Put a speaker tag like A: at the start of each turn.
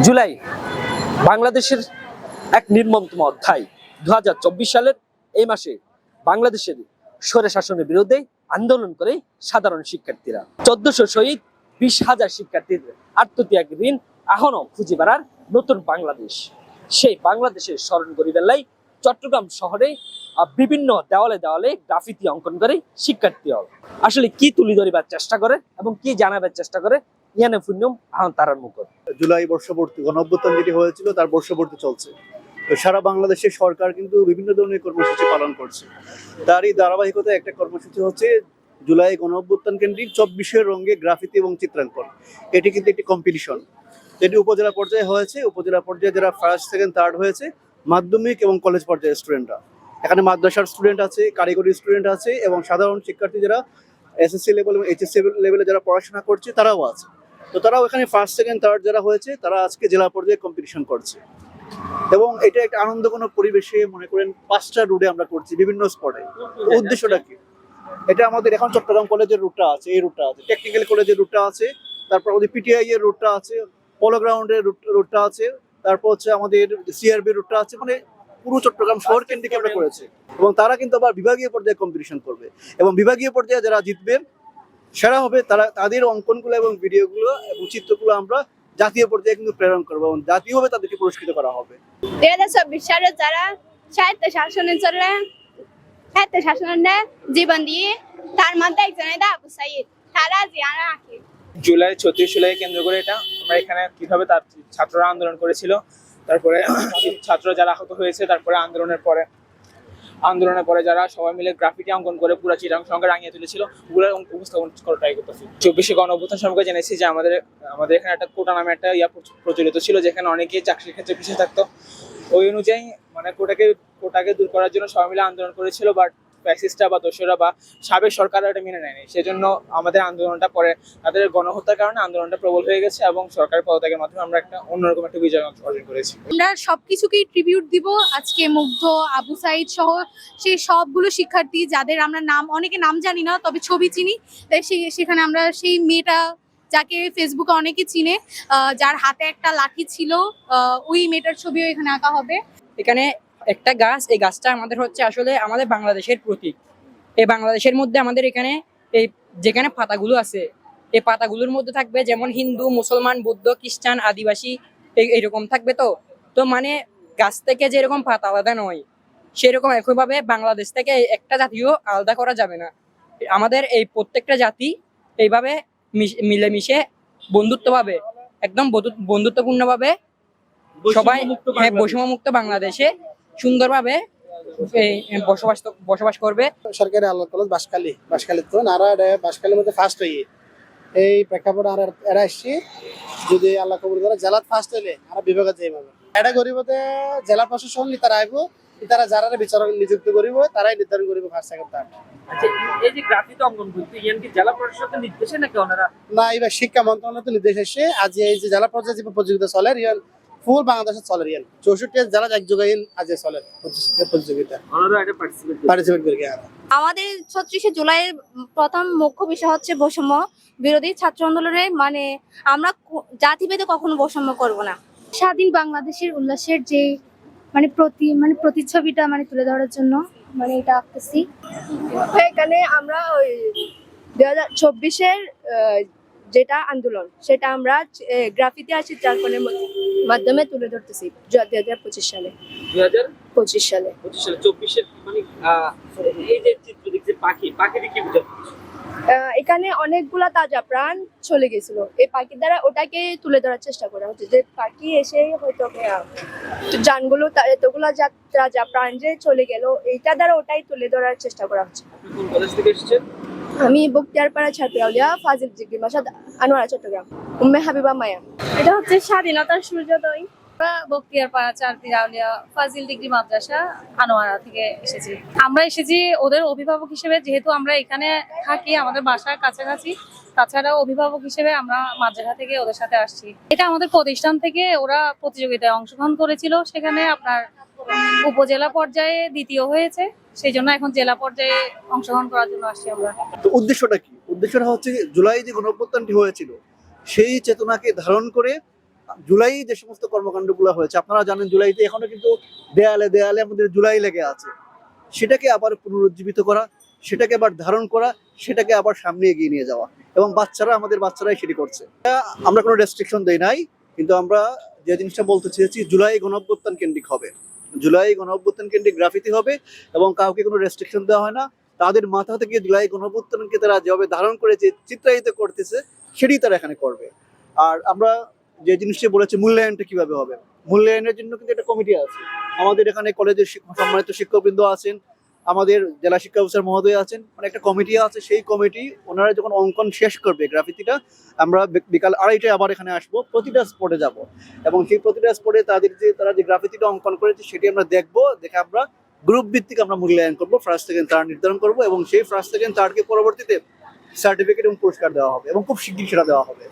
A: জুলাই বাংলাদেশের এক নির্মমতম অধ্যায়। 2024 সালের এই মাসে বাংলাদেশের স্বৈর শাসনের বিরুদ্ধে আন্দোলন করে সাধারণ শিক্ষার্থীরা 1400 শহীদ, 20,000 শিক্ষার্থীর আত্মত্যাগ ঋণ এখনো খুঁজে বেড়ার নতুন বাংলাদেশ। সেই বাংলাদেশের স্মরণ করি বেলায় চট্টগ্রাম শহরে বিভিন্ন দেওয়ালে দেওয়ালে গ্রাফিতি অঙ্কন করে শিক্ষার্থীরা আসলে কি তুলে ধরিবার চেষ্টা করে এবং কি জানাবার চেষ্টা করে ইয়ানে পুণ্যম এখন তারার মুখ।
B: জুলাই বর্ষপূর্তি গণঅভ্যুত্থান যেটি হয়েছিল তার বর্ষপূর্তি চলছে। তো সারা বাংলাদেশের সরকার কিন্তু বিভিন্ন ধরনের কর্মসূচি পালন করছে। তারই ধারাবাহিকতায় একটা কর্মসূচি হচ্ছে জুলাই গণঅভ্যুত্থান কেন্দ্রিক 24 রঙে গ্রাফিতি এবং চিত্রাঙ্কন। এটি কিন্তু একটি কম্পিটিশন, যেটি উপজেলা পর্যায়ে হয়েছে। উপজেলা পর্যায়ে যারা ফার্স্ট, সেকেন্ড, থার্ড হয়েছে মাধ্যমিক এবং কলেজ পর্যায়ের স্টুডেন্টরা, এখানে মাদ্রাসার স্টুডেন্ট আছে, কারিগরি স্টুডেন্ট আছে এবং সাধারণ শিক্ষার্থী যারা এসএসসি লেভেল এবং এইচএসসি লেভেলে যারা পড়াশোনা করছে তারাও আছে। তো তারাও এখানে ফার্স্ট, সেকেন্ড, থার্ড যারা হয়েছে তারা আজকে জেলা পর্যায়ে কম্পিটিশন করছে এবং এটা একটা আনন্দঘন পরিবেশে মনে করেন 5টা রুটে আমরা করছি বিভিন্ন স্পটে। উদ্দেশ্যটা কি? এটা আমাদের এখন চট্টগ্রাম কলেজের রুটটা আছে, এই রুটটা আছে, টেকনিক্যাল কলেজের রুটটা আছে, তারপর আমাদের পিটিআই এর রুটটা আছে, পলো গ্রাউন্ডের রুটটা আছে, তারপর হচ্ছে আমাদের সিআরবি রুটটা আছে। মানে পুরো চট্টগ্রাম শহর কেন্দ্রিক আমরা করেছি এবং তারা কিন্তু আবার বিভাগীয় পর্যায়ে কম্পিটিশন করবে এবং বিভাগীয় পর্যায়ে যারা জিতবেন সেরা হবে তারা, তাদের অঙ্কনগুলো এবং ভিডিওগুলো এবং চিত্রগুলো আমরা জাতীয় পর্যায়ে কিন্তু প্রেরণ করবো এবং জাতীয়ভাবে তাদেরকে পুরস্কৃত করা হবে।
C: 2024 সালে যারা সাহিত্য শাসনের জীবন দিয়ে তার মধ্যে একজন আবু সাইদ তারা জিয়ারা আঁকে।
D: জুলাই 36 জুলাই কেন্দ্র করে এটা আমরা এখানে কিভাবে তার ছাত্ররা আন্দোলন করেছিল, তারপরে ছাত্র যারা আহত হয়েছে, তারপরে আন্দোলনের পরে যারা সবাই মিলে গ্রাফিটি অঙ্কন করে পুরো চিরাং সঙ্গে রাঙিয়ে তুলেছিল ওগুলো উপস্থাপন করা ট্রাই করতেছি। 24 গণঅভ্যুত্থান সম্পর্কে জেনেছি যে আমাদের এখানে একটা কোটা নামে একটা প্রচলিত ছিল, যেখানে অনেকেই চাকরির ক্ষেত্রে পিছিয়ে থাকতো। ওই অনুযায়ী মানে কোটাকে দূর করার জন্য সবাই মিলে আন্দোলন করেছিল, বাট ফ্যাসিস্টরা বা দোসররা বা সাবেক সরকাররা এটা মেনে নেয়নি। সেজন্য আমাদের আন্দোলনটা পরে তাদের গণহত্যার কারণে আন্দোলনটা প্রবল হয়ে গেছে এবং সরকারের পদত্যাগের মাধ্যমে আমরা একটা অন্যরকম একটা বিজয় অর্জন করেছি।
E: আমরা সবকিছুকেই ট্রিবিউট দিব আজকে। মুগ্ধ, আবু সাইদ সহ সেই সবগুলো শিক্ষার্থী যাদের আমরা অনেকে নাম জানি না, তবে ছবি চিনি। তাই সেখানে আমরা সেই মেয়েটা যাকে ফেসবুকে অনেকে চিনে, যার হাতে একটা লাঠি ছিল, ওই মেয়েটার ছবিও এখানে আঁকা হবে।
F: এখানে একটা গাছ, এই গাছটা আমাদের হচ্ছে আসলে আমাদের বাংলাদেশের প্রতীক। এই বাংলাদেশের মধ্যে আমাদের এখানে এই যেখানে পাতাগুলো আছে, এই পাতাগুলোর মধ্যে থাকবে যেমন হিন্দু, মুসলমান, বৌদ্ধ, খ্রিস্টান, আদিবাসী এইরকম থাকবে। তো মানে গাছ থেকে যেরকম পাতা আলাদা নয়, সেরকম একইভাবে বাংলাদেশ থেকে একটা জাতিও আলাদা করা যাবে না। আমাদের এই প্রত্যেকটা জাতি এইভাবে মিলেমিশে বন্ধুত্বভাবে, একদম বন্ধুত্বপূর্ণভাবে সবাই বৈষম্যমুক্ত বাংলাদেশে সুন্দরভাবে বসবাস করবে।
G: সরকারি আল্লাহ কলেজ বাঁশখালী তো নারা বাঁশখালীর মধ্যে ফার্স্ট হয়ে এই প্রেক্ষাপটে আর এরা এসছি। যদি আল্লাহ কবুল করে জেলাত ফার্স্ট হইলে আর বিভাগে যাইবে এটা গরিবতে জেলা প্রশাসন তারা আইব, তারা যারা বিচারক নিযুক্ত করিব তারাই নির্ধারণ করিব ফার্স্ট সেকেন্ড থার্ড।
A: আচ্ছা, এই যে গ্রাফিতি অঙ্কন করতে ইয়ান কি জেলা প্রশাসনের নির্দেশে নাকি ওনারা?
G: না, এবার শিক্ষা মন্ত্রণালয়ের নির্দেশ এসে আজ এই যে জেলা পর্যায়ে যে প্রতিযোগিতা চলে রিয়াল ফুল বাংলাদেশে চলে, রিয়াল 64 জেলা একযোগে আজ চলে প্রতিযোগিতা।
A: ওনারা এটা
G: পার্টিসিপেট করে
C: আমাদের 36 জুলাইয়ের প্রথম মুখ্য বিষয় হচ্ছে বৈষম্য বিরোধী ছাত্র আন্দোলনে। মানে আমরা জাতিভেদে কখনো বৈষম্য করব না।
E: স্বাধীন বাংলাদেশের উল্লাসের যে প্রতিচ্ছবিটা তুলে ধরার জন্য এটা আঁকতেছি।
C: এখানে আমরা ওই 2024-এর যেটা আন্দোলন সেটা আমরা গ্রাফিতি আর চিত্রাঙ্কনের মাধ্যমে তুলে ধরতেছি 2025 সালে। 2025 সালে
A: 24-এর মানে এই যে চিত্র দেখতে পাখি দেখে বুঝাচ্ছি।
C: এখানে অনেকগুলা তাজা প্রাণ চলে গেছিল, এই পাখির দ্বারা ওটাকে তুলে ধরার চেষ্টা করা হচ্ছে যে পাখি এসে হয়তো জানগুলো এতগুলা তাজা প্রাণ যে চলে গেল, এইটা দ্বারা ওটাই তুলে ধরার চেষ্টা করা হচ্ছে।
A: কোন কলেজ থেকে এসেছেন?
C: আমি বক্তিয়ারপাড়া ছাত্রী আউলিয়া ফাজিল ডিগ্রি মাসাদ আনোয়ারা চট্টগ্রাম উম্মে হাবিবা মায়া। এটা হচ্ছে স্বাধীনতার সূর্যোদয়।
H: বক্তিয়ারপাড়া ছাত্রী আউলিয়া ফাজিল ডিগ্রি মাদ্রাসা আনোয়ারা থেকে এসেছি। আমরা এসেছি ওদের অভিভাবক হিসেবে, যেহেতু আমরা এখানে থাকি আমাদের বাসার কাছাকাছি। তাছাড়াও অভিভাবক হিসেবে আমরা মাদ্রাসা থেকে ওদের সাথে আসছি। এটা আমাদের প্রতিষ্ঠান থেকে ওরা প্রতিযোগিতায় অংশগ্রহণ করেছিল, সেখানে আপনার উপজেলা পর্যায়ে দ্বিতীয় হয়েছে, সেই জন্য এখন জেলা পর্যায়ে অংশগ্রহণ করার জন্য আসছি আমরা।
B: তো উদ্দেশ্যটা কি? উদ্দেশ্যটা হচ্ছে জুলাই যে গণঅভ্যুত্থানটি হয়েছিল সেই চেতনাকে ধারণ করে জুলাই যে সমস্ত কর্মকাণ্ডগুলো হয়েছে, আপনারা জানেন জুলাইতে এখনো কিন্তু দেয়ালে দেয়ালে আমাদের জুলাই লেগে আছে, সেটাকে আবার পুনরুজ্জীবিত করা, সেটাকে আবার ধারণ করা, সেটাকে আবার সামনে এগিয়ে নিয়ে যাওয়া, এবং আমাদের বাচ্চারাই সেটি করছে। আমরা কোনো রেস্ট্রিকশন দেই নাই, কিন্তু আমরা যে জিনিসটা বলতে চেয়েছি, জুলাই গণঅভ্যুত্থান কেন্দ্রিক হবে, জুলাই গণঅভ্যুত্থান কেন্দ্রিক গ্রাফিতি হবে, এবং কাউকে কোনো রেস্ট্রিকশন দেওয়া হয় না। তাদের মাথা থেকে জুলাই গণঅভ্যুত্থানকে তারা যেভাবে ধারণ করে যে চিত্রায়িত করতেছে, সেটি তারা এখানে করবে। আর আমরা যে জিনিসটি বলেছি, মূল্যায়নটা কিভাবে হবে, মূল্যায়নের জন্য কিন্তু একটা কমিটি আছে। আমাদের এখানে কলেজের সম্মানিত শিক্ষকবৃন্দ আছেন, আমাদের জেলা শিক্ষা অফিসার মহোদয় আছেন, মানে একটা কমিটি আছে। সেই কমিটি ওনারা যখন অঙ্কন শেষ করবে গ্রাফিতিটা, আমরা বিকাল 2:30টায় আবার এখানে আসবো, প্রতিটা স্পটে যাব, এবং সেই প্রতিটা স্পটে তারা যে গ্রাফিতিটা অঙ্কন করেছে সেটি আমরা দেখবো, দেখে আমরা গ্রুপ ভিত্তিক আমরা মূল্যায়ন করবো, ফার্স্ট সেকেন্ড থার্ড নির্ধারণ করবো, এবং সেই ফার্স্ট সেকেন্ড থার্ডকে পরবর্তীতে সার্টিফিকেট এবং পুরস্কার দেওয়া হবে, এবং খুব শীঘ্রই সেটা দেওয়া হবে।